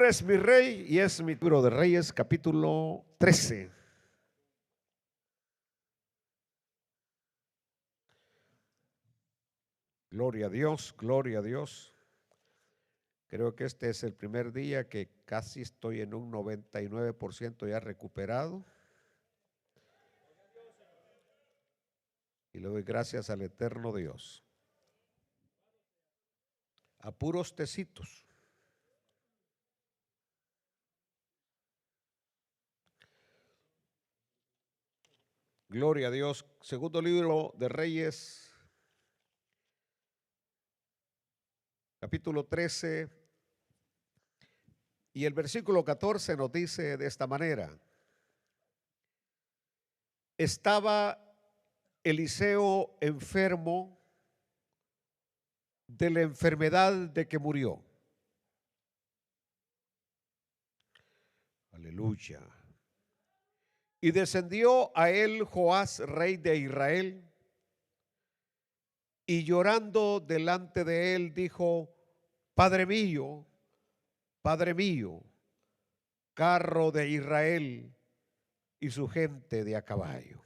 Es mi rey y es mi libro de Reyes, capítulo 13. Gloria a Dios, gloria a Dios. Creo que este es el primer día que casi estoy en un 99% ya recuperado. Y le doy gracias al eterno Dios. A puros tecitos. Gloria a Dios. Segundo libro de Reyes, capítulo 13. Y el versículo 14 nos dice de esta manera: estaba Eliseo enfermo de la enfermedad de que murió. Aleluya. Y descendió a él Joás, rey de Israel, y llorando delante de él dijo: Padre mío, carro de Israel y su gente de a caballo.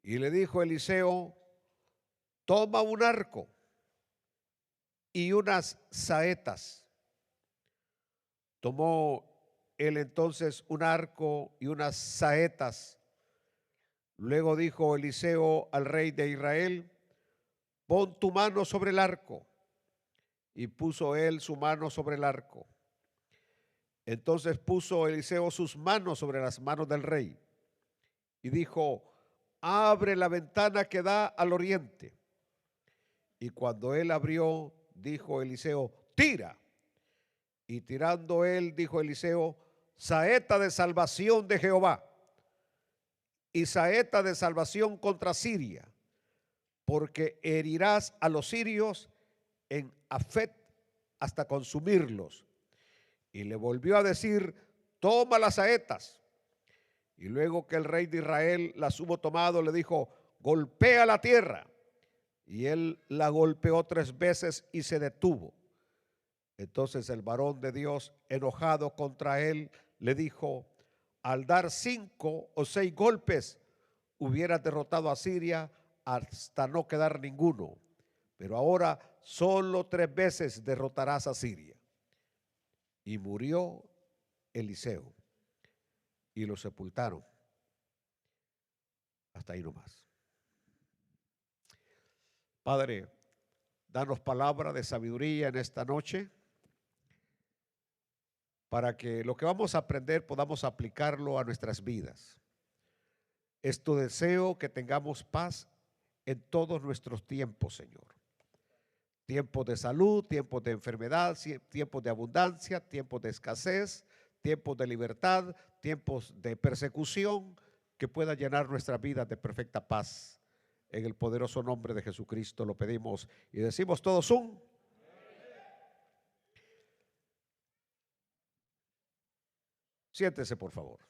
Y le dijo Eliseo: toma un arco y unas saetas. Tomó él entonces un arco y unas saetas. Luego dijo Eliseo al rey de Israel: pon tu mano sobre el arco. Y puso él su mano sobre el arco. Entonces puso Eliseo sus manos sobre las manos del rey y dijo: abre la ventana que da al oriente. Y cuando él abrió, dijo Eliseo: tira. Y tirando él, dijo Eliseo: saeta de salvación de Jehová y saeta de salvación contra Siria, porque herirás a los sirios en Afet hasta consumirlos. Y le volvió a decir: toma las saetas. Y luego que el rey de Israel las hubo tomado, le dijo: golpea la tierra. Y él la golpeó 3 veces y se detuvo. Entonces el varón de Dios, enojado contra él, le dijo: al dar 5 o 6 golpes, hubieras derrotado a Siria hasta no quedar ninguno. Pero ahora solo 3 veces derrotarás a Siria. Y murió Eliseo y lo sepultaron. Hasta ahí nomás. Padre, danos palabra de sabiduría en esta noche, para que lo que vamos a aprender podamos aplicarlo a nuestras vidas. Es tu deseo que tengamos paz en todos nuestros tiempos, Señor. Tiempos de salud, tiempos de enfermedad, tiempos de abundancia, tiempos de escasez, tiempos de libertad, tiempos de persecución, que pueda llenar nuestra vida de perfecta paz. En el poderoso nombre de Jesucristo lo pedimos y decimos todos un. Siéntese, por favor.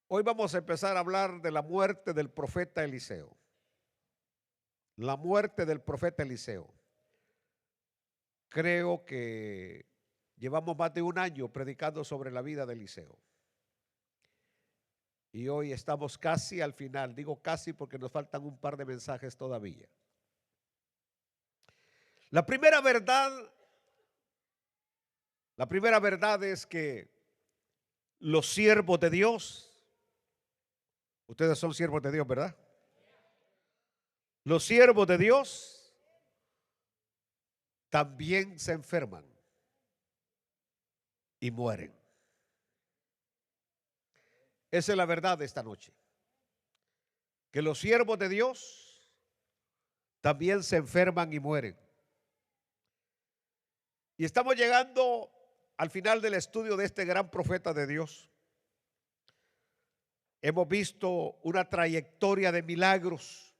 Hoy vamos a empezar a hablar de la muerte del profeta Eliseo. La muerte del profeta Eliseo. Creo que llevamos más de un año predicando sobre la vida de Eliseo. Y hoy estamos casi al final. Digo casi porque nos faltan un par de mensajes todavía. La primera verdad es que los siervos de Dios, ustedes son siervos de Dios, ¿verdad? Los siervos de Dios también se enferman y mueren. Esa es la verdad de esta noche. Que los siervos de Dios también se enferman y mueren. Y estamos llegando al final del estudio de este gran profeta de Dios. Hemos visto una trayectoria de milagros,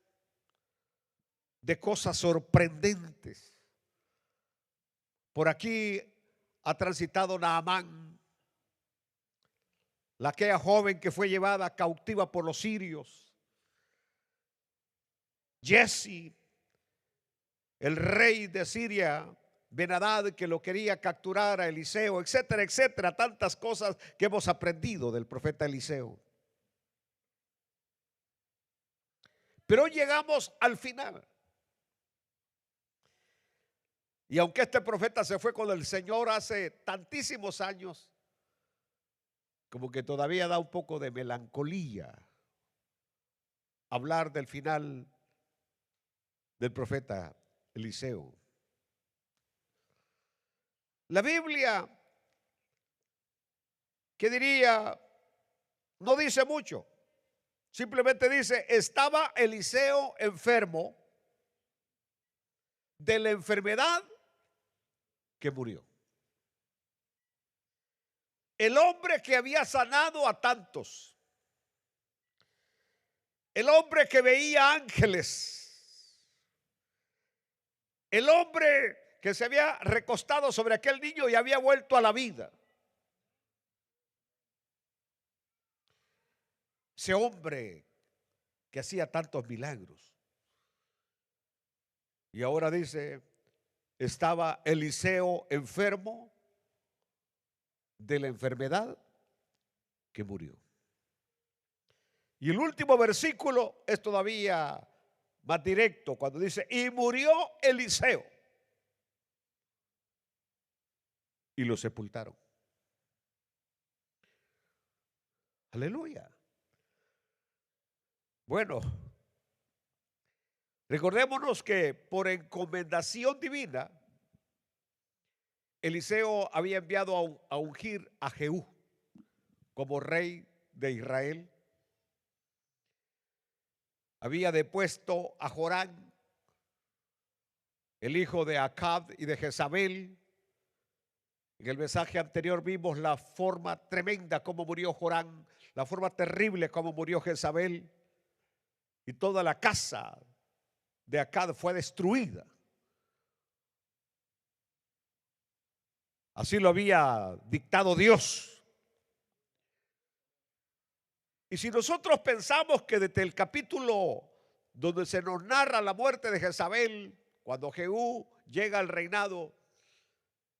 de cosas sorprendentes. Por aquí ha transitado Naamán, aquella joven que fue llevada cautiva por los sirios. Jesse, el rey de Siria, Ben-Hadad, que lo quería capturar a Eliseo, etcétera, etcétera, tantas cosas que hemos aprendido del profeta Eliseo. Pero hoy llegamos al final. Y aunque este profeta se fue con el Señor hace tantísimos años, como que todavía da un poco de melancolía hablar del final del profeta Eliseo. La Biblia, ¿qué diría? No dice mucho. Simplemente dice, estaba Eliseo enfermo de la enfermedad que murió. El hombre que había sanado a tantos, el hombre que veía ángeles, el hombre que se había recostado sobre aquel niño y había vuelto a la vida. Ese hombre que hacía tantos milagros. Y ahora dice, estaba Eliseo enfermo de la enfermedad que murió. Y el último versículo es todavía más directo cuando dice, y murió Eliseo. Y lo sepultaron. Aleluya. Bueno, recordémonos que por encomendación divina, Eliseo había enviado a ungir a Jehú como rey de Israel. Había depuesto a Jorán, el hijo de Acab y de Jezabel. En el mensaje anterior vimos la forma tremenda como murió Jorán, la forma terrible como murió Jezabel, y toda la casa de Acab fue destruida. Así lo había dictado Dios. Y si nosotros pensamos que desde el capítulo donde se nos narra la muerte de Jezabel, cuando Jehú llega al reinado,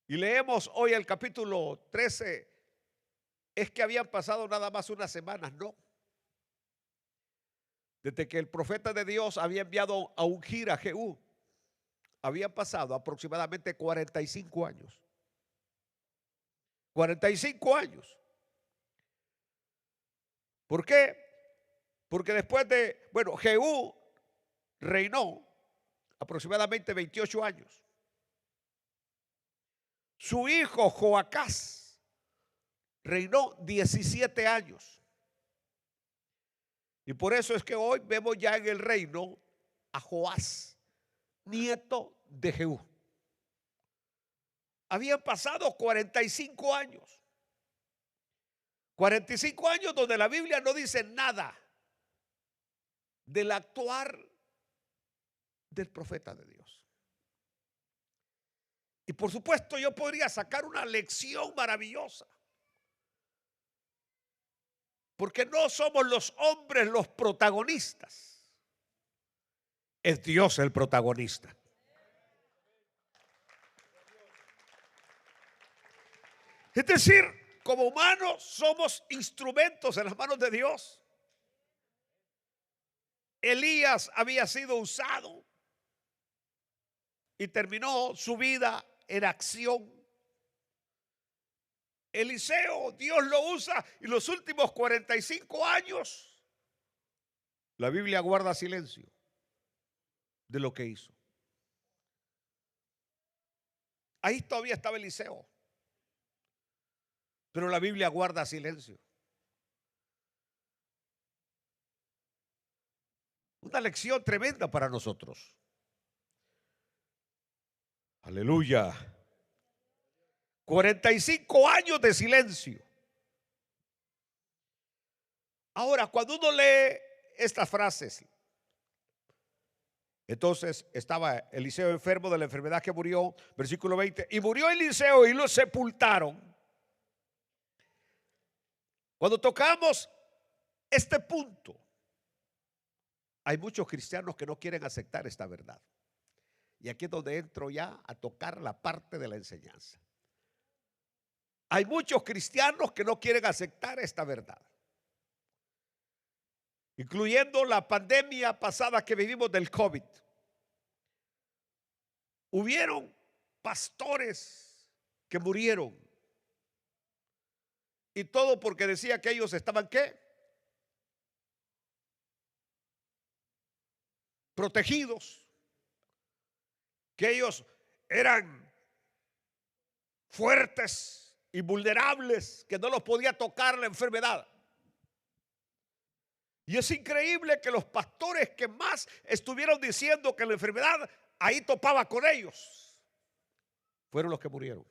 y leemos hoy el capítulo 13, es que habían pasado nada más unas semanas, no. Desde que el profeta de Dios había enviado a ungir a Jehú, habían pasado aproximadamente 45 años. 45 años. ¿Por qué? Porque después de, Jehú reinó aproximadamente 28 años. Su hijo Joacás reinó 17 años. Y por eso es que hoy vemos ya en el reino a Joás, nieto de Jehú. Habían pasado 45 años. 45 años donde la Biblia no dice nada del actuar del profeta de Dios. Y por supuesto yo podría sacar una lección maravillosa. Porque no somos los hombres los protagonistas. Es Dios el protagonista. Es decir, como humanos somos instrumentos en las manos de Dios. Elías había sido usado y terminó su vida en acción. Eliseo, Dios lo usa y los últimos 45 años la Biblia guarda silencio de lo que hizo. Ahí todavía estaba Eliseo, pero la Biblia guarda silencio. Una lección tremenda para nosotros. Aleluya. 45 años de silencio. Ahora, cuando uno lee estas frases, entonces estaba Eliseo enfermo de la enfermedad que murió, versículo 20, y murió Eliseo y lo sepultaron. Cuando tocamos este punto, hay muchos cristianos que no quieren aceptar esta verdad. Y aquí es donde entro ya a tocar la parte de la enseñanza. Hay muchos cristianos que no quieren aceptar esta verdad, incluyendo la pandemia pasada que vivimos del COVID. Hubieron pastores que murieron, y todo porque decía que ellos estaban ¿qué? Protegidos, que ellos eran fuertes y vulnerables, que no los podía tocar la enfermedad. Y es increíble que los pastores que más estuvieron diciendo que la enfermedad ahí topaba con ellos, fueron los que murieron.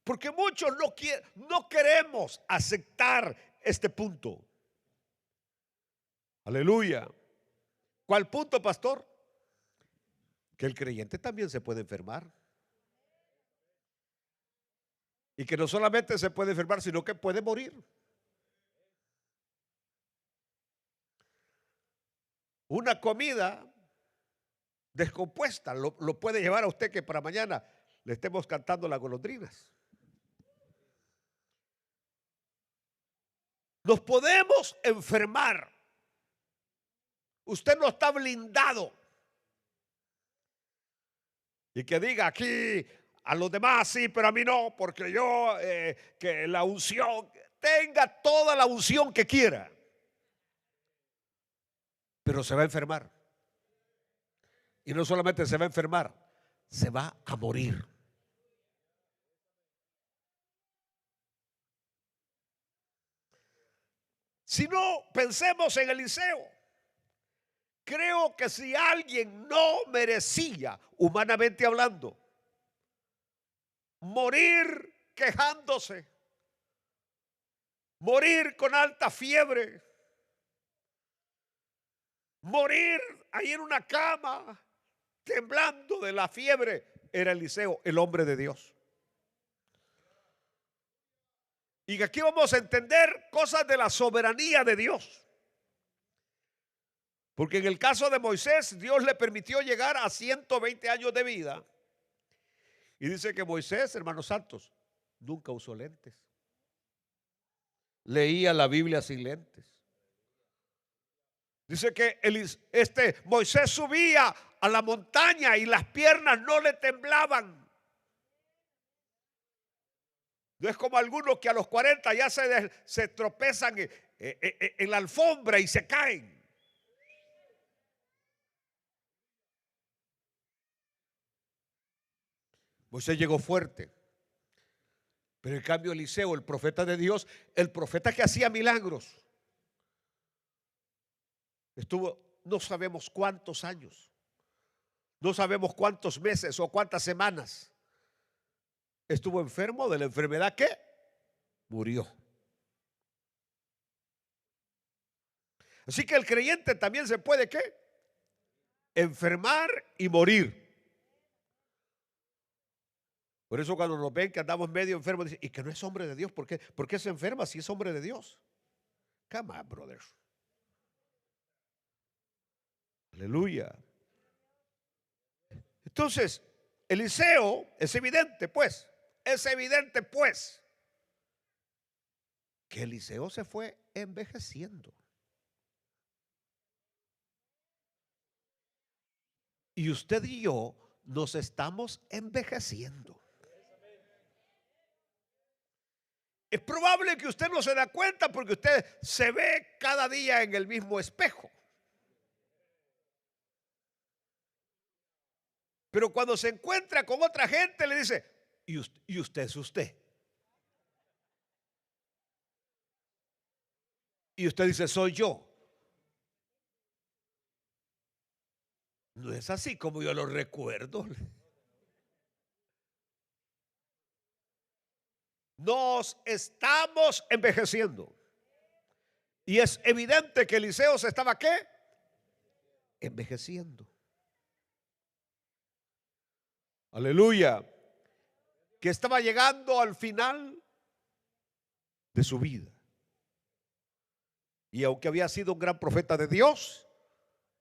Porque muchos no queremos aceptar este punto. Aleluya. ¿Cuál punto, pastor? Que el creyente también se puede enfermar. Y que no solamente se puede enfermar, sino que puede morir. Una comida descompuesta lo puede llevar a usted que para mañana le estemos cantando las golondrinas. Nos podemos enfermar. Usted no está blindado. Y que diga aquí a los demás sí, pero a mí no, porque yo, que la unción, tenga toda la unción que quiera, pero se va a enfermar. Y no solamente se va a enfermar, se va a morir. Si no, pensemos en Eliseo. Creo que si alguien no merecía, humanamente hablando, morir quejándose, morir con alta fiebre, morir ahí en una cama temblando de la fiebre, era Eliseo, el hombre de Dios. Y aquí vamos a entender cosas de la soberanía de Dios. Porque en el caso de Moisés, Dios le permitió llegar a 120 años de vida. Y dice que Moisés, hermanos santos, nunca usó lentes. Leía la Biblia sin lentes. Dice que Moisés subía a la montaña y las piernas no le temblaban. No es como algunos que a los 40 ya se tropezan en la alfombra y se caen. Moisés llegó fuerte. Pero en cambio Eliseo, el profeta de Dios, el profeta que hacía milagros, estuvo no sabemos cuántos años, no sabemos cuántos meses o cuántas semanas. Estuvo enfermo de la enfermedad que murió. Así que el creyente también se puede ¿qué? Enfermar y morir. Por eso cuando nos ven que andamos medio enfermos, dicen, y que no es hombre de Dios, ¿por qué? ¿Por qué se enferma si es hombre de Dios? Come on, brother. Aleluya. Entonces, Eliseo es evidente pues que Eliseo se fue envejeciendo. Y usted y yo nos estamos envejeciendo. Es probable que usted no se da cuenta porque usted se ve cada día en el mismo espejo. Pero cuando se encuentra con otra gente le dice, ¿y usted es usted? Y usted dice, soy yo. No es así como yo lo recuerdo. Nos estamos envejeciendo. Y es evidente que Eliseo se estaba ¿qué? Envejeciendo. Aleluya. Que estaba llegando al final de su vida. Y aunque había sido un gran profeta de Dios,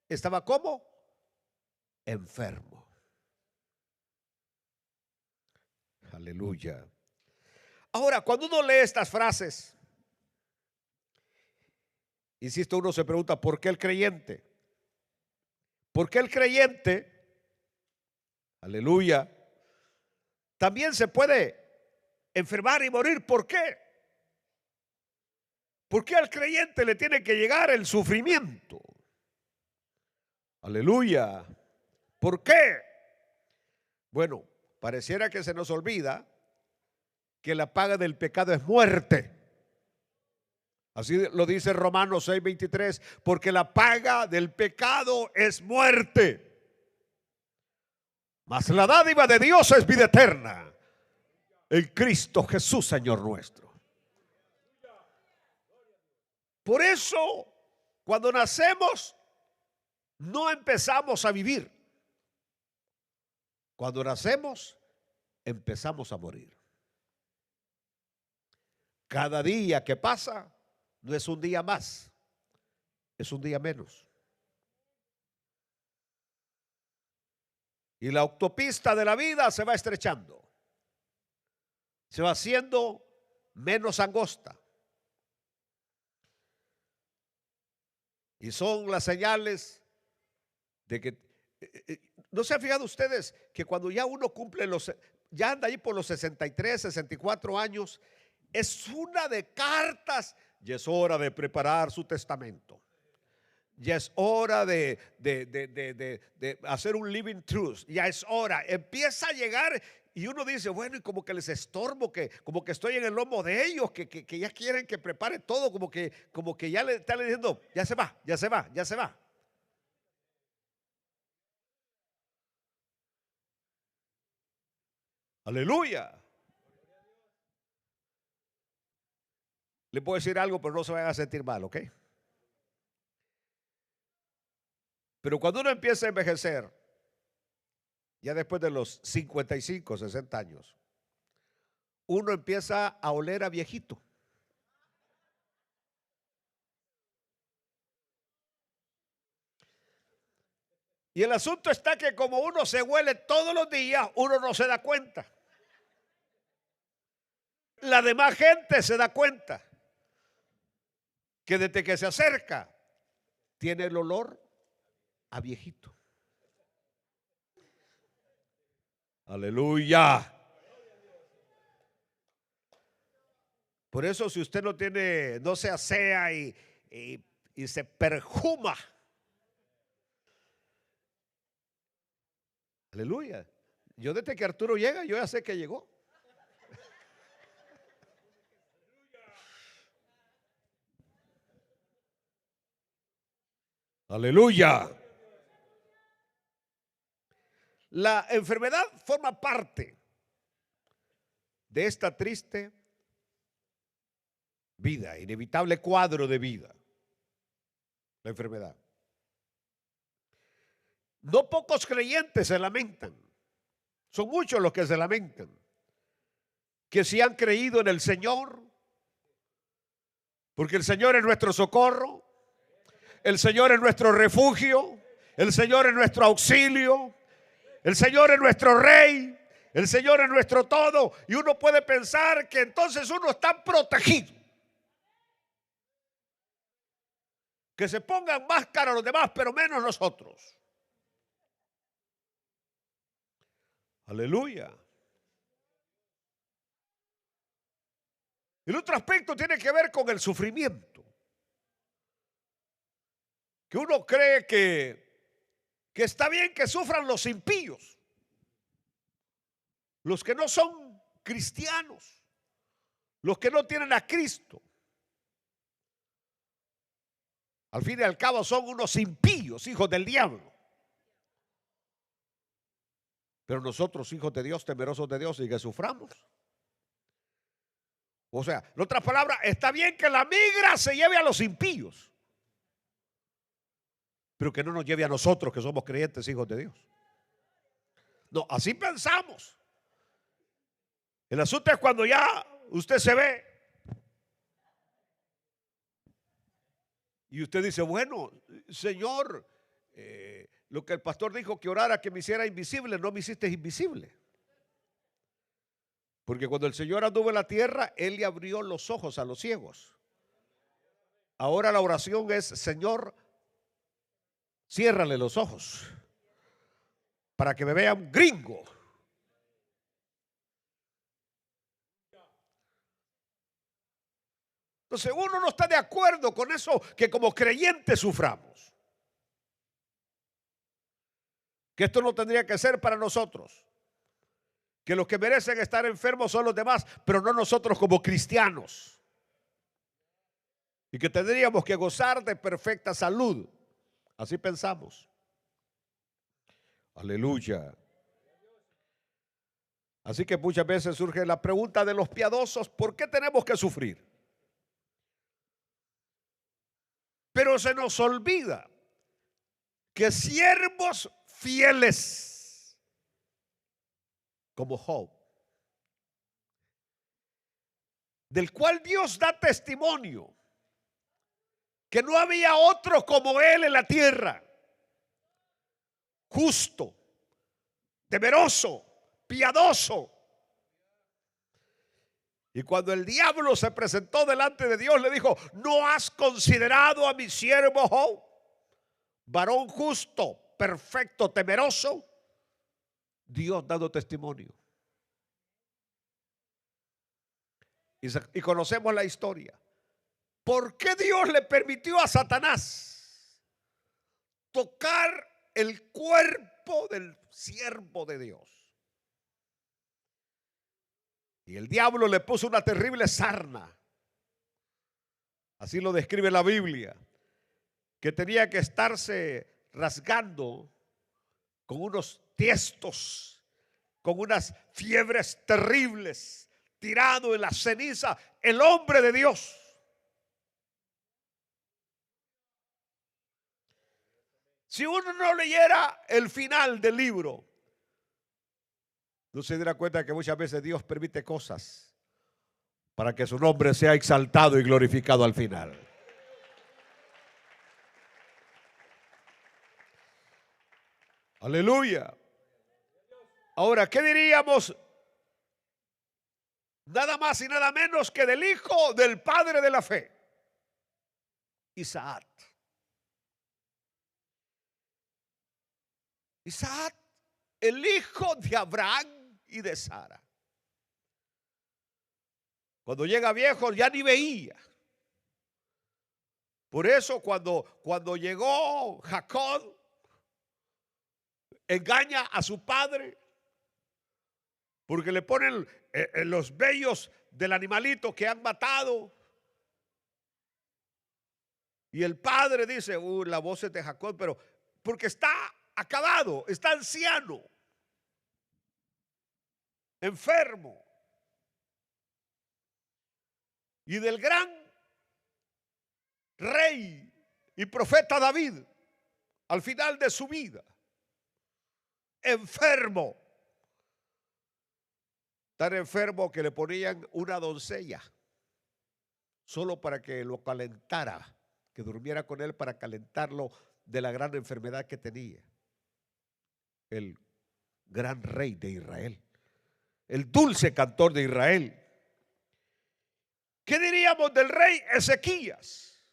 estaba ¿cómo? enfermo. Aleluya. Ahora, cuando uno lee estas frases, insisto, uno se pregunta, ¿por qué el creyente? ¿Por qué el creyente, aleluya, también se puede enfermar y morir? ¿Por qué? ¿Por qué al creyente le tiene que llegar el sufrimiento? Aleluya. ¿Por qué? Bueno, pareciera que se nos olvida que la paga del pecado es muerte. Así lo dice Romanos 6:23, porque la paga del pecado es muerte, mas la dádiva de Dios es vida eterna en Cristo Jesús, Señor nuestro. Por eso, cuando nacemos, no empezamos a vivir. Cuando nacemos, empezamos a morir. Cada día que pasa no es un día más, es un día menos. Y la autopista de la vida se va estrechando, se va haciendo menos angosta. Y son las señales de que, ¿no se han fijado ustedes que cuando ya uno cumple ya anda ahí por los 63, 64 años, es una de cartas? Ya es hora de preparar su testamento. Ya es hora de hacer un living truth. Ya es hora. Empieza a llegar y uno dice, bueno, y como que les estorbo, como que estoy en el lomo de ellos, que ya quieren que prepare todo, como que ya le están diciendo, ya se va, ya se va, ya se va. Aleluya. Le puedo decir algo, pero no se vayan a sentir mal, ¿ok? Pero cuando uno empieza a envejecer, ya después de los 55, 60 años, uno empieza a oler a viejito. Y el asunto está que como uno se huele todos los días, uno no se da cuenta. La demás gente se da cuenta que desde que se acerca tiene el olor a viejito. Aleluya. Por eso si usted no se asea y se perfuma, aleluya. Yo desde que Arturo llega, yo ya sé que llegó. Aleluya. La enfermedad forma parte de esta triste vida, inevitable cuadro de vida. La enfermedad. No pocos creyentes se lamentan. Son muchos los que se lamentan. Que si han creído en el Señor, porque el Señor es nuestro socorro, el Señor es nuestro refugio, el Señor es nuestro auxilio, el Señor es nuestro Rey, el Señor es nuestro todo. Y uno puede pensar que entonces uno está protegido. Que se pongan máscara los demás, pero menos nosotros. Aleluya. El otro aspecto tiene que ver con el sufrimiento. Que uno cree que está bien que sufran los impíos, los que no son cristianos, los que no tienen a Cristo. Al fin y al cabo son unos impíos, hijos del diablo. Pero nosotros, hijos de Dios, temerosos de Dios, y que suframos. O sea, en otras palabras, está bien que la migra se lleve a los impíos, pero que no nos lleve a nosotros que somos creyentes, hijos de Dios. No, así pensamos. El asunto es cuando ya usted se ve y usted dice, bueno, Señor, lo que el pastor dijo que orara que me hiciera invisible, no me hiciste invisible. Porque cuando el Señor anduvo en la tierra, Él le abrió los ojos a los ciegos. Ahora la oración es: Señor, ciérrale los ojos para que me vean gringo. Entonces uno no está de acuerdo con eso que como creyentes suframos. Que esto no tendría que ser para nosotros. Que los que merecen estar enfermos son los demás, pero no nosotros como cristianos. Y que tendríamos que gozar de perfecta salud. Así pensamos. Aleluya. Así que muchas veces surge la pregunta de los piadosos: ¿por qué tenemos que sufrir? Pero se nos olvida que siervos fieles como Job, del cual Dios da testimonio que no había otro como él en la tierra, justo, temeroso, piadoso. Y cuando el diablo se presentó delante de Dios, le dijo: ¿no has considerado a mi siervo Job, varón justo, perfecto, temeroso? Dios dando testimonio. Y conocemos la historia. ¿Por qué Dios le permitió a Satanás tocar el cuerpo del siervo de Dios? Y el diablo le puso una terrible sarna. Así lo describe la Biblia, que tenía que estarse rasgando con unos tiestos, con unas fiebres terribles, tirado en la ceniza, el hombre de Dios. Si uno no leyera el final del libro, no se diera cuenta que muchas veces Dios permite cosas para que su nombre sea exaltado y glorificado al final. Aleluya. Ahora, ¿qué diríamos? Nada más y nada menos que del hijo del padre de la fe, Isaac. Isaac, el hijo de Abraham y de Sara. Cuando llega viejo ya ni veía. Por eso cuando llegó Jacob, engaña a su padre, porque le ponen los vellos del animalito que han matado. Y el padre dice: la voz es de Jacob, pero porque está acabado, está anciano, enfermo. Y del gran rey y profeta David, al final de su vida, enfermo, tan enfermo que le ponían una doncella solo para que lo calentara, que durmiera con él para calentarlo de la gran enfermedad que tenía. El gran rey de Israel, el dulce cantor de Israel. ¿Qué diríamos del rey Ezequías?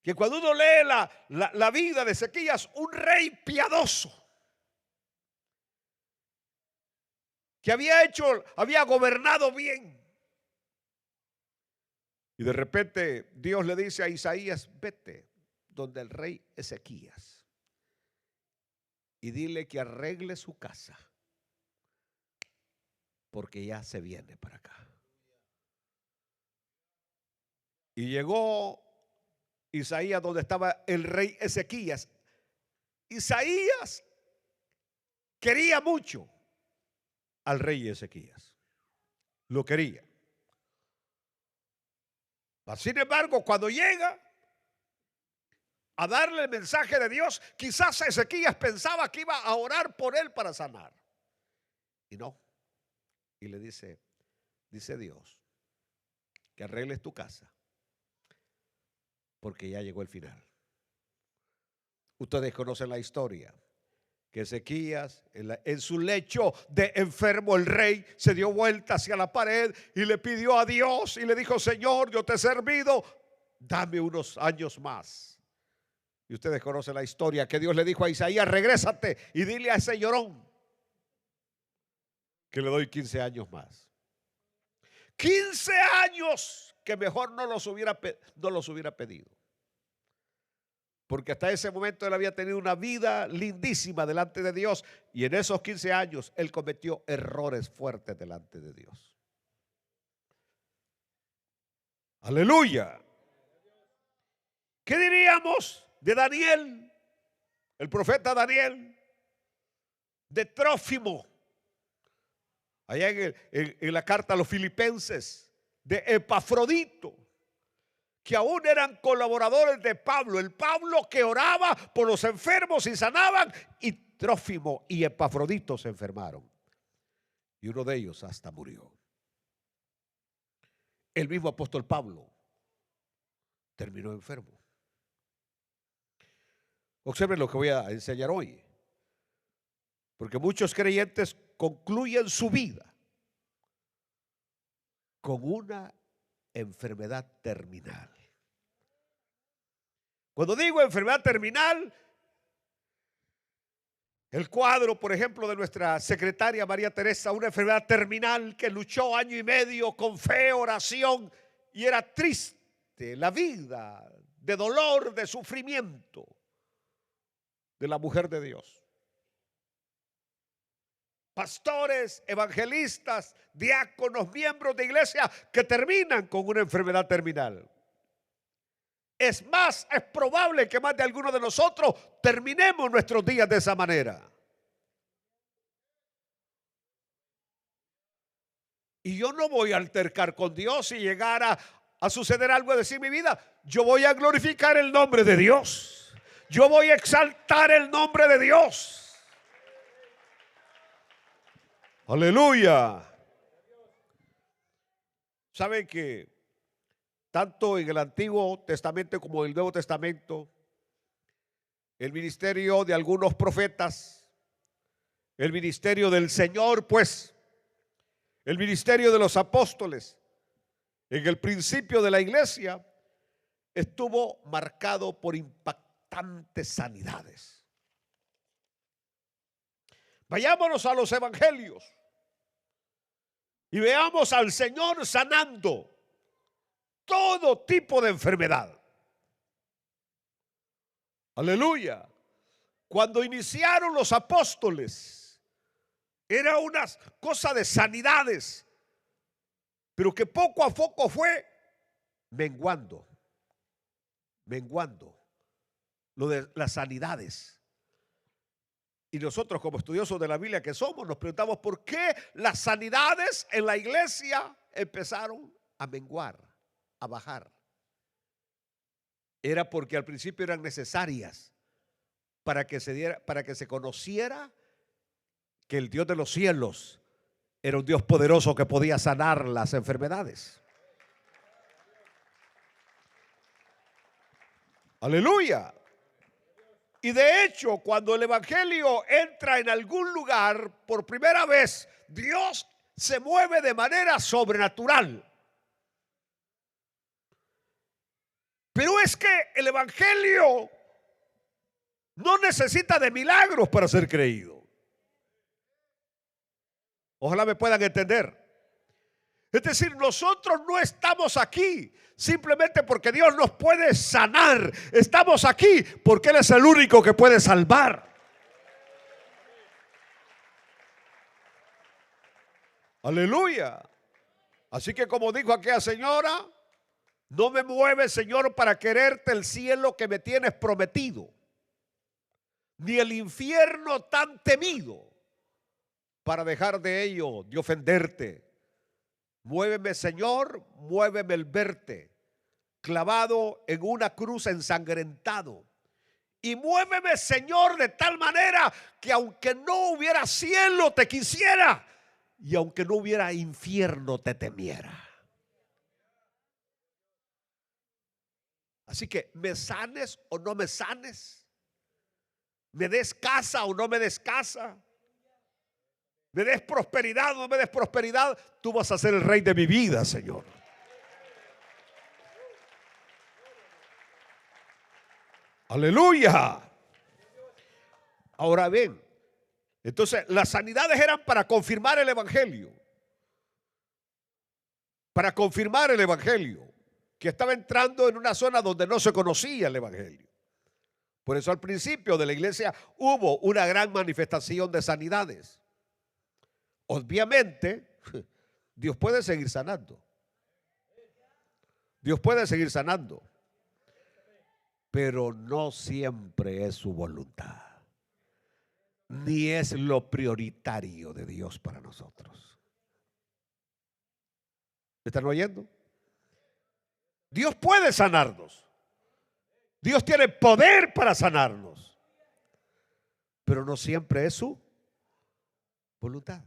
Que cuando uno lee la vida de Ezequías, un rey piadoso, que había gobernado bien. Y de repente Dios le dice a Isaías: vete donde el rey Ezequías y dile que arregle su casa, porque ya se viene para acá. Y llegó Isaías donde estaba el rey Ezequías. Isaías quería mucho al rey Ezequías, lo quería. Sin embargo, cuando llega a darle el mensaje de Dios, quizás Ezequías pensaba que iba a orar por él para sanar. Y no. Y le dice Dios, que arregles tu casa, porque ya llegó el final. Ustedes conocen la historia, que Ezequías, en su lecho de enfermo, el rey se dio vuelta hacia la pared y le pidió a Dios y le dijo: Señor, yo te he servido, dame unos años más. Y ustedes conocen la historia, que Dios le dijo a Isaías: regrésate y dile a ese llorón que le doy 15 años más. 15 años que mejor no los hubiera pedido. Porque hasta ese momento él había tenido una vida lindísima delante de Dios. Y en esos 15 años él cometió errores fuertes delante de Dios. Aleluya. ¿Qué diríamos de Daniel? El profeta Daniel. De Trófimo. Allá en la carta a los Filipenses. De Epafrodito, que aún eran colaboradores de Pablo. El Pablo que oraba por los enfermos y sanaban. Y Trófimo y Epafrodito se enfermaron. Y uno de ellos hasta murió. El mismo apóstol Pablo terminó enfermo. Observen lo que voy a enseñar hoy. Porque muchos creyentes concluyen su vida con una enfermedad terminal. Cuando digo enfermedad terminal, el cuadro, por ejemplo, de nuestra secretaria María Teresa, una enfermedad terminal que luchó año y medio con fe, oración, y era triste la vida de dolor, de sufrimiento de la mujer de Dios. Pastores, evangelistas, diáconos, miembros de iglesia que terminan con una enfermedad terminal. Es más, es probable que más de algunos de nosotros terminemos nuestros días de esa manera. Y yo no voy a altercar con Dios si llegara a suceder algo así en mi vida. Yo voy a glorificar el nombre de Dios. Yo voy a exaltar el nombre de Dios. Aleluya. ¿Saben que tanto en el Antiguo Testamento como en el Nuevo Testamento, el ministerio de algunos profetas, el ministerio del Señor, pues, el ministerio de los apóstoles, en el principio de la iglesia, estuvo marcado por impactantes sanidades? Vayámonos a los evangelios y veamos al Señor sanando todo tipo de enfermedad. Aleluya. Cuando iniciaron los apóstoles, era una cosa de sanidades, pero que poco a poco fue menguando lo de las sanidades. Y nosotros, como estudiosos de la Biblia que somos, nos preguntamos por qué las sanidades en la iglesia empezaron a menguar, a bajar. Era porque al principio eran necesarias para que se conociera que el Dios de los cielos era un Dios poderoso que podía sanar las enfermedades. Aleluya. Y de hecho, cuando el evangelio entra en algún lugar por primera vez, Dios se mueve de manera sobrenatural. Pero es que el evangelio no necesita de milagros para ser creído. Ojalá me puedan entender. Es decir, nosotros no estamos aquí simplemente porque Dios nos puede sanar. Estamos aquí porque Él es el único que puede salvar. Aleluya. Así que, como dijo aquella señora, no me mueves, Señor, para quererte el cielo que me tienes prometido, ni el infierno tan temido para dejar de ello, de ofenderte. Muéveme, Señor, muéveme el verte clavado en una cruz ensangrentado. Y muéveme, Señor, de tal manera que aunque no hubiera cielo te quisiera, y aunque no hubiera infierno te temiera. Así que, me sanes o no me sanes, me des casa o no me des casa, me des prosperidad o no me des prosperidad, tú vas a ser el rey de mi vida, Señor. Aleluya. Ahora bien, entonces las sanidades eran para confirmar el evangelio. Para confirmar el evangelio, que estaba entrando en una zona donde no se conocía el evangelio. Por eso al principio de la iglesia hubo una gran manifestación de sanidades. Obviamente, Dios puede seguir sanando. Dios puede seguir sanando. Pero no siempre es su voluntad. Ni es lo prioritario de Dios para nosotros. ¿Me están oyendo? Dios puede sanarnos. Dios tiene poder para sanarnos. Pero no siempre es su voluntad.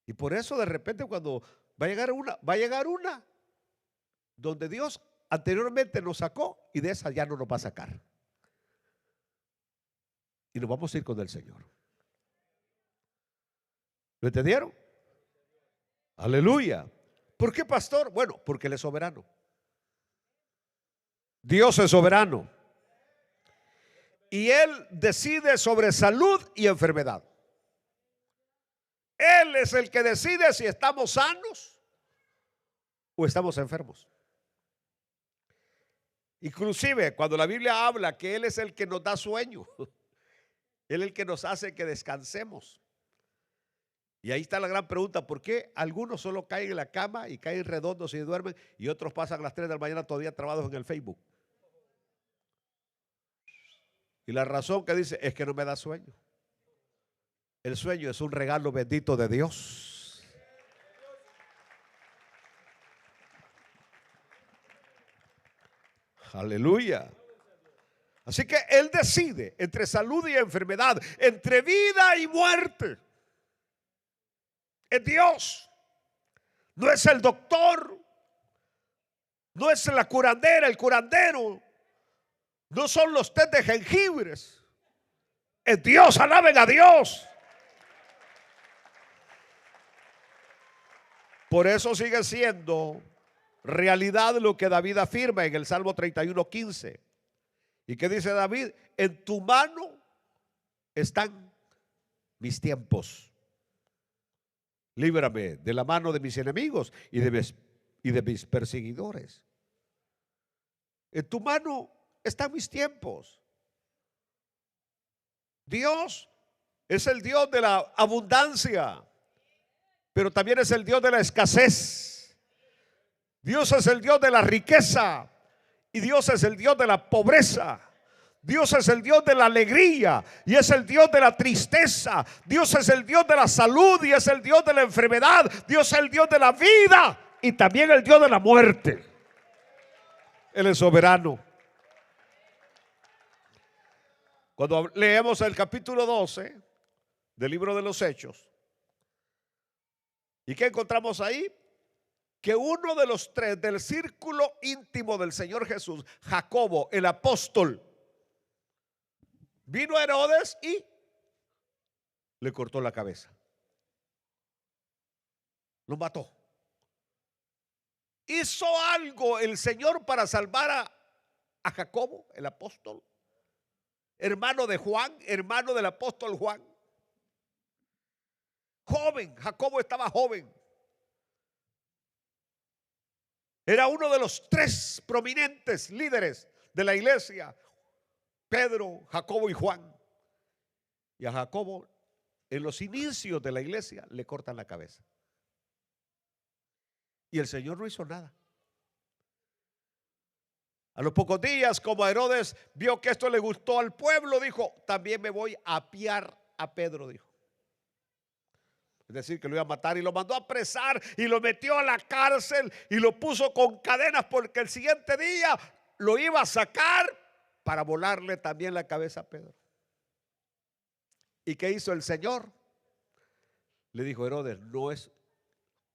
Y por eso de repente cuando va a llegar una donde Dios anteriormente nos sacó y de esa ya no nos va a sacar. Y nos vamos a ir con el Señor. ¿Lo entendieron? Aleluya. ¿Por qué, pastor? Bueno, porque Él es soberano. Dios es soberano. Y Él decide sobre salud y enfermedad. Él es el que decide si estamos sanos o estamos enfermos. Inclusive cuando la Biblia habla que Él es el que nos da sueño, Él es el que nos hace que descansemos. Y ahí está la gran pregunta: ¿por qué algunos solo caen en la cama y caen redondos y duermen y otros pasan a las 3 de la mañana todavía trabados en el Facebook? Y la razón que dice es que no me da sueño. El sueño es un regalo bendito de Dios. Aleluya. Así que Él decide entre salud y enfermedad, entre vida y muerte. Es Dios. No es el doctor, no es la curandera, el curandero, no son los tés de jengibres. Es Dios, alaben a Dios. Por eso sigue siendo realidad lo que David afirma en el Salmo 31:15. ¿Y qué dice David? En tu mano están mis tiempos. Líbrame de la mano de mis enemigos y de mis perseguidores. En tu mano están mis tiempos. Dios es el Dios de la abundancia, pero también es el Dios de la escasez. Dios es el Dios de la riqueza y Dios es el Dios de la pobreza. Dios es el Dios de la alegría y es el Dios de la tristeza. Dios es el Dios de la salud y es el Dios de la enfermedad. Dios es el Dios de la vida y también el Dios de la muerte. Él es soberano. Cuando leemos el capítulo 12 del libro de los Hechos, ¿y qué encontramos ahí? Que uno de los 3 del círculo íntimo del Señor Jesús, Jacobo, el apóstol, vino a Herodes y le cortó la cabeza. Lo mató. ¿Hizo algo el Señor para salvar a Jacobo, el apóstol? Hermano de Juan, hermano del apóstol Juan. Joven, Jacobo estaba joven. Era uno de los 3 prominentes líderes de la iglesia: Pedro, Jacobo y Juan. Y a Jacobo, en los inicios de la iglesia, le cortan la cabeza. Y el Señor no hizo nada. A los pocos días, como Herodes vio que esto le gustó al pueblo, dijo: también me voy a apiar a Pedro, dijo. Es decir, que lo iba a matar, y lo mandó a apresar y lo metió a la cárcel y lo puso con cadenas, porque el siguiente día lo iba a sacar para volarle también la cabeza a Pedro. ¿Y qué hizo el Señor? Le dijo: Herodes, no es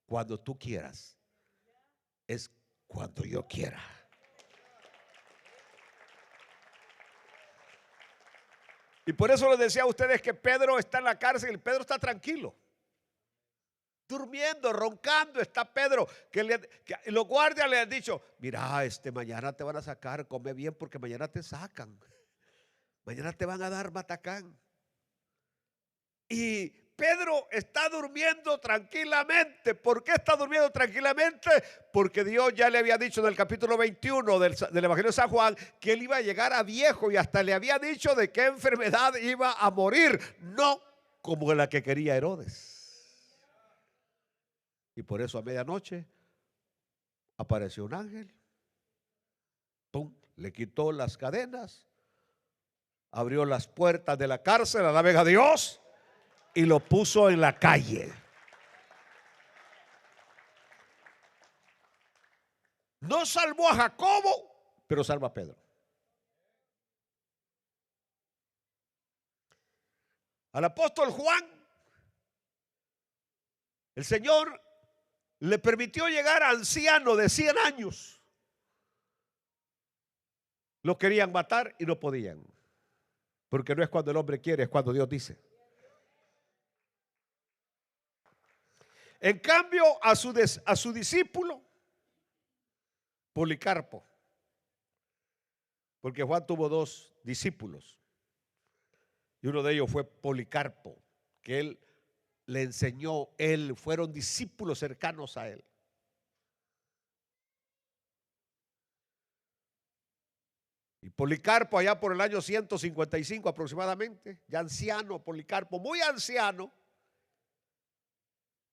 cuando tú quieras, es cuando yo quiera. Y por eso les decía a ustedes que Pedro está en la cárcel y Pedro está tranquilo. Durmiendo, roncando está Pedro, que los guardias le han dicho, mira, mañana te van a sacar, come bien porque mañana te sacan. Mañana te van a dar matacán. Y Pedro está durmiendo tranquilamente. ¿Por qué está durmiendo tranquilamente? Porque Dios ya le había dicho en el capítulo 21 del Evangelio de San Juan que él iba a llegar a viejo y hasta le había dicho de qué enfermedad iba a morir, no como la que quería Herodes. Y por eso a medianoche apareció un ángel, ¡pum!, le quitó las cadenas, abrió las puertas de la cárcel, alaben a Dios, y lo puso en la calle. No salvó a Jacobo, pero salva a Pedro. Al apóstol Juan, el Señor le permitió llegar a anciano de 100 años. Lo querían matar y no podían. Porque no es cuando el hombre quiere, es cuando Dios dice. En cambio, a su discípulo, Policarpo, porque Juan tuvo 2 discípulos. Y uno de ellos fue Policarpo, que él le enseñó, fueron discípulos cercanos a él. Y Policarpo, allá por el año 155 aproximadamente, ya anciano, Policarpo, muy anciano,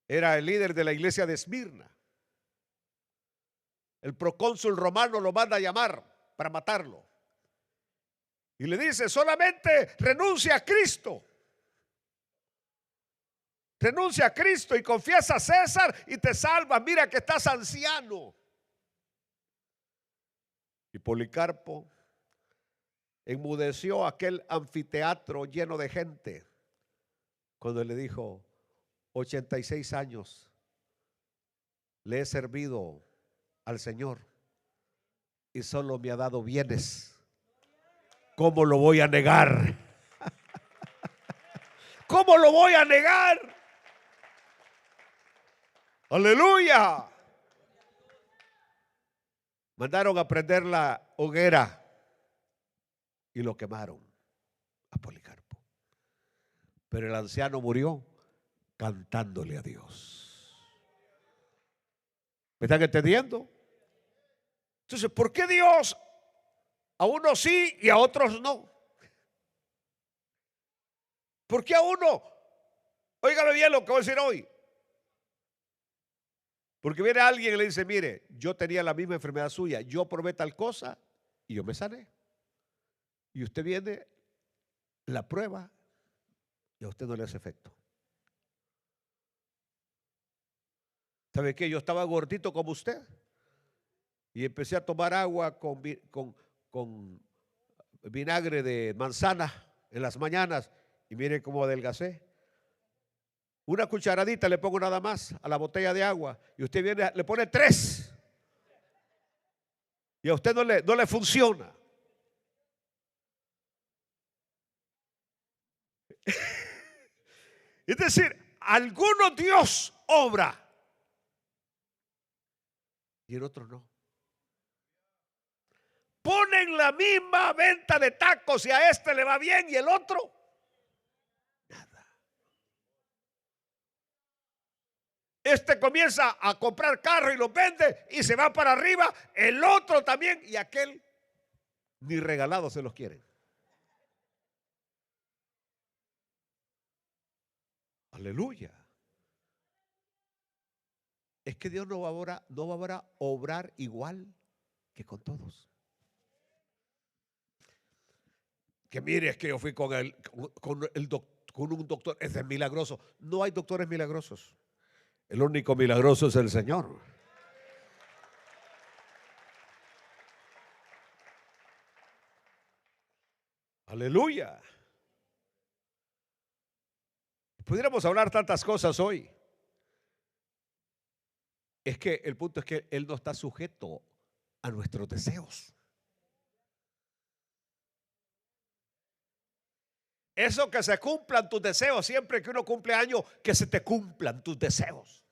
era el líder de la iglesia de Esmirna. El procónsul romano lo manda a llamar para matarlo. Y le dice, solamente renuncia a Cristo. Renuncia a Cristo y confiesa a César y te salvas. Mira que estás anciano. Y Policarpo enmudeció aquel anfiteatro lleno de gente cuando le dijo, 86 años le he servido al Señor y solo me ha dado bienes. ¿Cómo lo voy a negar? ¿Cómo lo voy a negar? Aleluya. Mandaron a prender la hoguera y lo quemaron a Policarpo. Pero el anciano murió cantándole a Dios. ¿Me están entendiendo? Entonces, ¿por qué Dios a unos sí y a otros no? ¿Por qué a uno? Óigame bien lo que voy a decir hoy. Porque viene alguien y le dice, mire, yo tenía la misma enfermedad suya, yo probé tal cosa y yo me sané. Y usted viene, la prueba y a usted no le hace efecto. ¿Sabe qué? Yo estaba gordito como usted y empecé a tomar agua con vinagre de manzana en las mañanas y mire cómo adelgacé. Una cucharadita le pongo nada más a la botella de agua y usted viene, le pone 3 y a usted no le funciona. Es decir, algunos Dios obra y en otros no. Ponen la misma venta de tacos y a este le va bien y el otro nada. Este comienza a comprar carro y los vende y se va para arriba, el otro también y aquel ni regalados se los quieren. Aleluya. Es que Dios no va ahora a obrar igual que con todos. Que mire, es que yo fui con un doctor, ese es milagroso. No hay doctores milagrosos. El único milagroso es el Señor. Aleluya. Pudiéramos hablar tantas cosas hoy. Es que el punto es que Él no está sujeto a nuestros deseos. Eso, que se cumplan tus deseos. Siempre que uno cumple años, que se te cumplan tus deseos.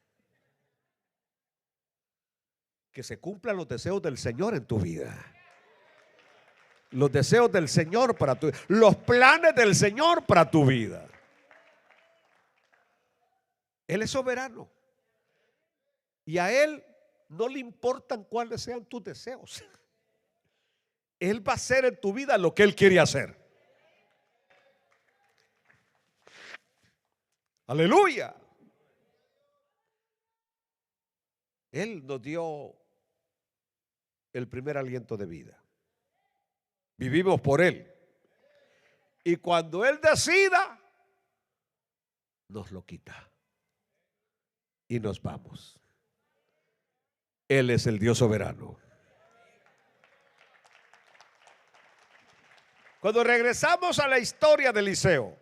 Que se cumplan los deseos del Señor en tu vida. Los deseos del Señor para tu vida. Los planes del Señor para tu vida. Él es soberano. Y a Él no le importan cuáles sean tus deseos. Él va a hacer en tu vida lo que Él quiere hacer. Aleluya. Él nos dio el primer aliento de vida. Vivimos por Él. Y cuando Él decida, nos lo quita. Y nos vamos. Él es el Dios soberano. Cuando regresamos a la historia de Eliseo,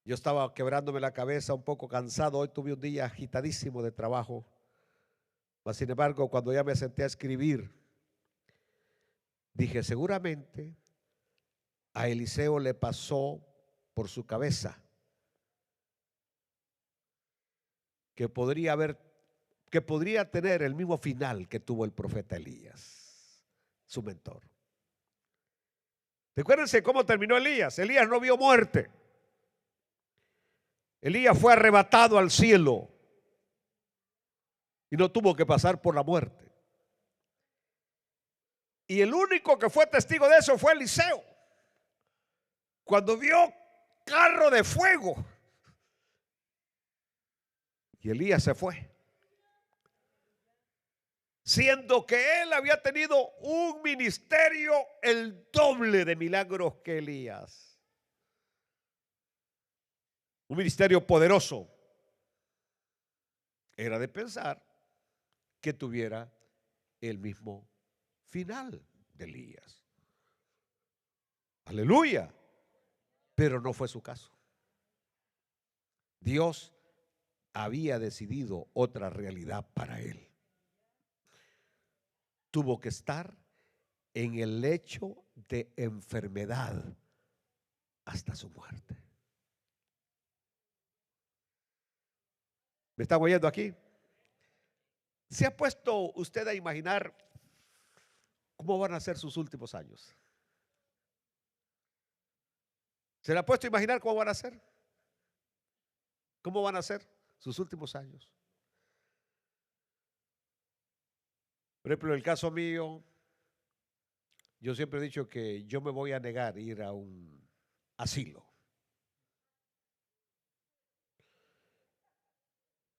yo estaba quebrándome la cabeza, un poco cansado. Hoy tuve un día agitadísimo de trabajo. Mas, sin embargo, cuando ya me senté a escribir, dije, seguramente a Eliseo le pasó por su cabeza que podría tener el mismo final que tuvo el profeta Elías, su mentor. Recuérdense cómo terminó Elías. Elías no vio muerte. Elías fue arrebatado al cielo y no tuvo que pasar por la muerte. Y el único que fue testigo de eso fue Eliseo. Cuando vio carro de fuego, y Elías se fue, siendo que él había tenido un ministerio el doble de milagros que Elías. Un ministerio poderoso. Era de pensar que tuviera el mismo final de Elías. Aleluya. Pero no fue su caso. Dios había decidido otra realidad para él. Tuvo que estar en el lecho de enfermedad hasta su muerte. ¿Me están oyendo aquí? ¿Se ha puesto usted a imaginar cómo van a ser sus últimos años? ¿Se le ha puesto a imaginar cómo van a ser? ¿Cómo van a ser sus últimos años? Por ejemplo, en el caso mío, yo siempre he dicho que yo me voy a negar a ir a un asilo.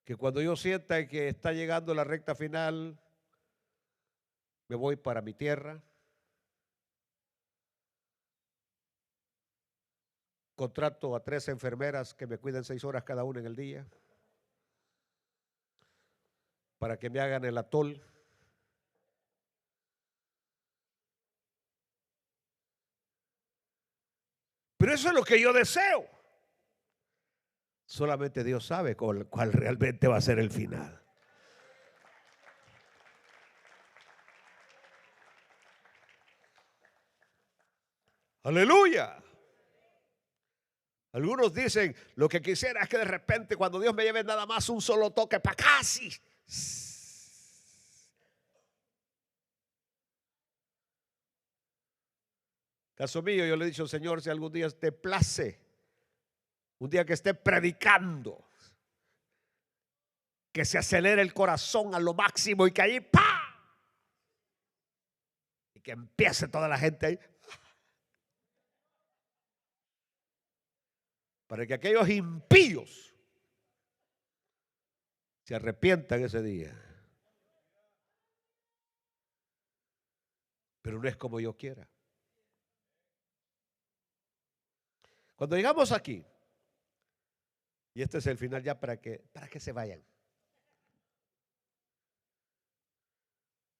Que cuando yo sienta que está llegando la recta final, me voy para mi tierra, contrato a 3 enfermeras que me cuiden 6 horas cada una en el día, para que me hagan el atol. Pero eso es lo que yo deseo. Solamente Dios sabe cuál realmente va a ser el final. Aleluya. Algunos dicen, lo que quisiera es que de repente cuando Dios me lleve nada más un solo toque para casi. Caso mío, yo le he dicho, Señor, si algún día te place, un día que esté predicando, que se acelere el corazón a lo máximo y que allí ¡pa! Y que empiece toda la gente ahí. Para que aquellos impíos se arrepientan ese día. Pero no es como yo quiera. Cuando llegamos aquí, y este es el final ya para que se vayan.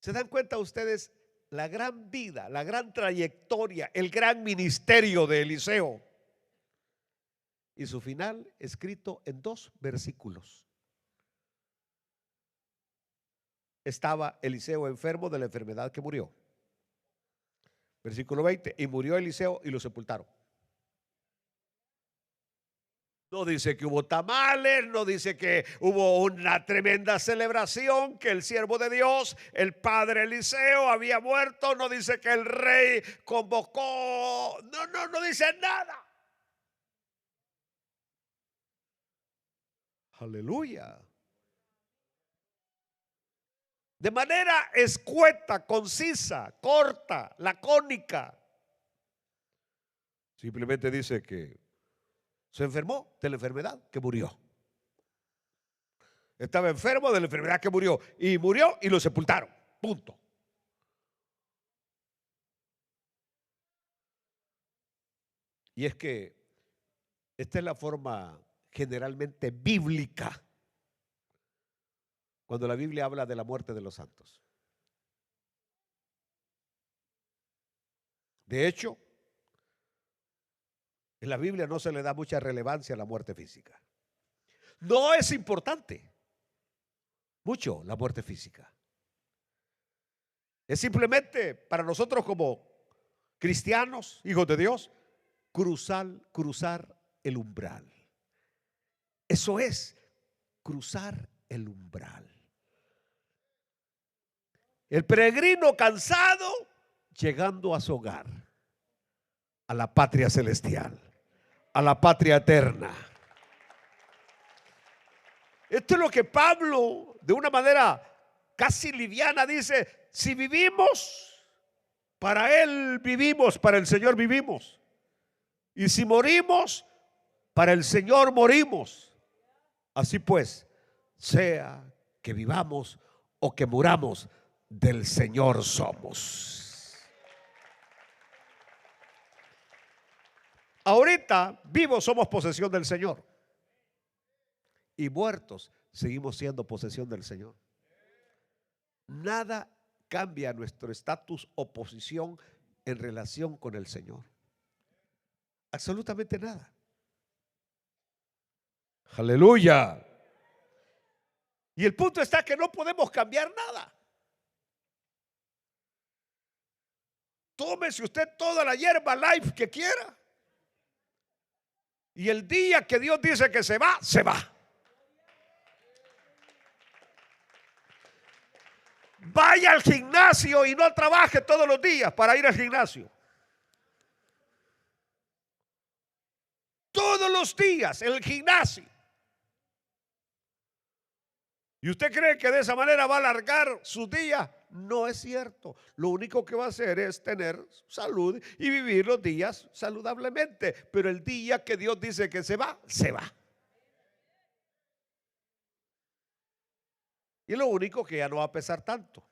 ¿Se dan cuenta ustedes la gran vida, la gran trayectoria, el gran ministerio de Eliseo? Y su final escrito en 2 versículos. Estaba Eliseo enfermo de la enfermedad que murió. Versículo 20, y murió Eliseo y lo sepultaron. No dice que hubo tamales, no dice que hubo una tremenda celebración, que el siervo de Dios, el padre Eliseo, había muerto, no dice que el rey convocó, no dice nada. Aleluya. De manera escueta, concisa, corta, lacónica. Simplemente dice que se enfermó de la enfermedad que murió. Estaba enfermo de la enfermedad que murió. Y murió y lo sepultaron. Punto. Y es que esta es la forma generalmente bíblica cuando la Biblia habla de la muerte de los santos. De hecho, en la Biblia no se le da mucha relevancia a la muerte física. No es importante mucho la muerte física. Es simplemente para nosotros como cristianos, hijos de Dios, cruzar el umbral. Eso es, cruzar el umbral. El peregrino cansado llegando a su hogar, a la patria celestial, a la patria eterna. Esto es lo que Pablo, de una manera casi liviana, dice: si vivimos, para Él vivimos, para el Señor vivimos. Y si morimos, para el Señor morimos. Así pues, sea que vivamos o que muramos, del Señor somos. Ahorita vivos somos posesión del Señor, y muertos seguimos siendo posesión del Señor. Nada cambia nuestro estatus o posición en relación con el Señor. Absolutamente nada. Aleluya. Y el punto está que no podemos cambiar nada. Tómese usted toda la hierba life que quiera, y el día que Dios dice que se va, se va. Vaya al gimnasio y no trabaje todos los días para ir al gimnasio. Todos los días en el gimnasio. ¿Y usted cree que de esa manera va a alargar sus días? No es cierto. Lo único que va a hacer es tener salud y vivir los días saludablemente. Pero el día que Dios dice que se va, se va. Y lo único que ya no va a pesar tanto.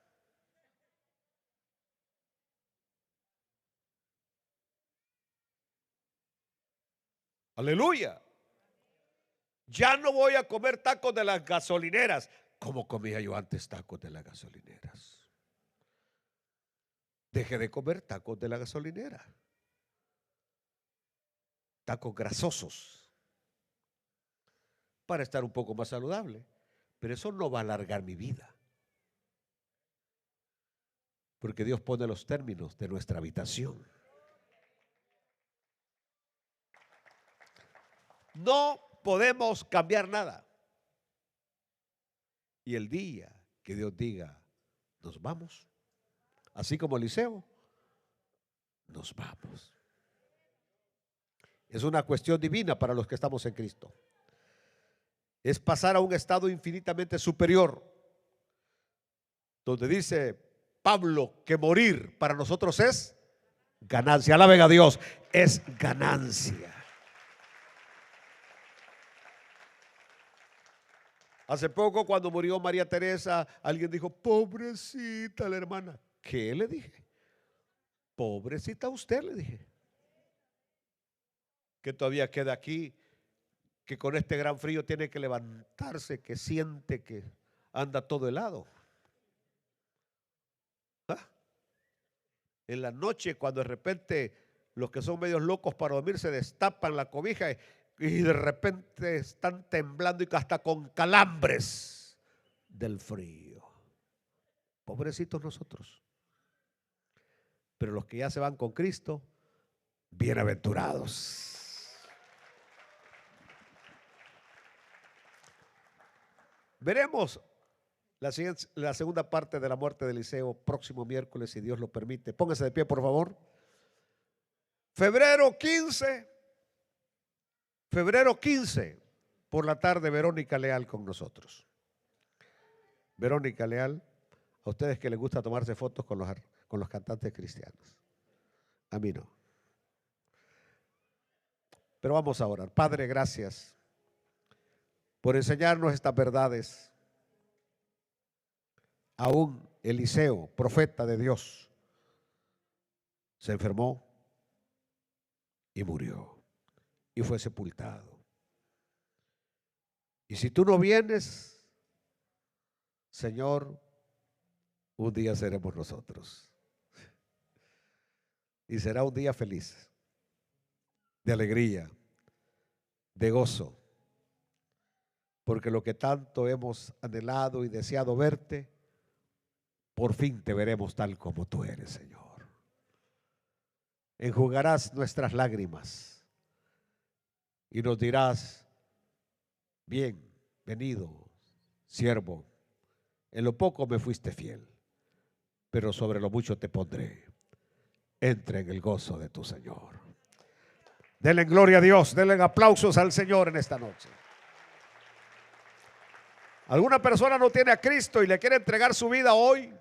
Aleluya. Ya no voy a comer tacos de las gasolineras como comía yo antes tacos de las gasolineras. Dejé de comer tacos de la gasolinera. Tacos grasosos para estar un poco más saludable. Pero eso no va a alargar mi vida, porque Dios pone los términos de nuestra habitación. No podemos cambiar nada. Y el día que Dios diga nos vamos, así como Eliseo, nos vamos. Es una cuestión divina para los que estamos en Cristo. Es pasar a un estado infinitamente superior, donde dice Pablo que morir para nosotros es ganancia. Alaben a Dios, es ganancia. Hace poco, cuando murió María Teresa, alguien dijo: pobrecita la hermana. ¿Qué le dije? Pobrecita usted, le dije, que todavía queda aquí, que con este gran frío tiene que levantarse, que siente que anda todo helado. ¿Ah? En la noche, cuando de repente los que son medios locos para dormir se destapan la cobija y de repente están temblando y hasta con calambres del frío. Pobrecitos nosotros. Pero pero los que ya se van con Cristo, bienaventurados. Veremos la segunda parte de la muerte de Eliseo próximo miércoles, si Dios lo permite. Póngase de pie, por favor. Febrero 15, por la tarde, Verónica Leal con nosotros. Verónica Leal, a ustedes que les gusta tomarse fotos con los cantantes cristianos. A mí no. Pero vamos a orar. Padre, gracias por enseñarnos estas verdades. Aún Eliseo, profeta de Dios, se enfermó y murió y fue sepultado. Y si tú no vienes, Señor, un día seremos nosotros. Y será un día feliz, de alegría, de gozo, porque lo que tanto hemos anhelado y deseado verte, por fin te veremos tal como tú eres, Señor. Enjugarás nuestras lágrimas y nos dirás: bien, venido, siervo, en lo poco me fuiste fiel, pero sobre lo mucho te pondré. Entra en el gozo de tu Señor. Denle gloria a Dios, denle aplausos al Señor en esta noche. ¿Alguna persona no tiene a Cristo y le quiere entregar su vida hoy?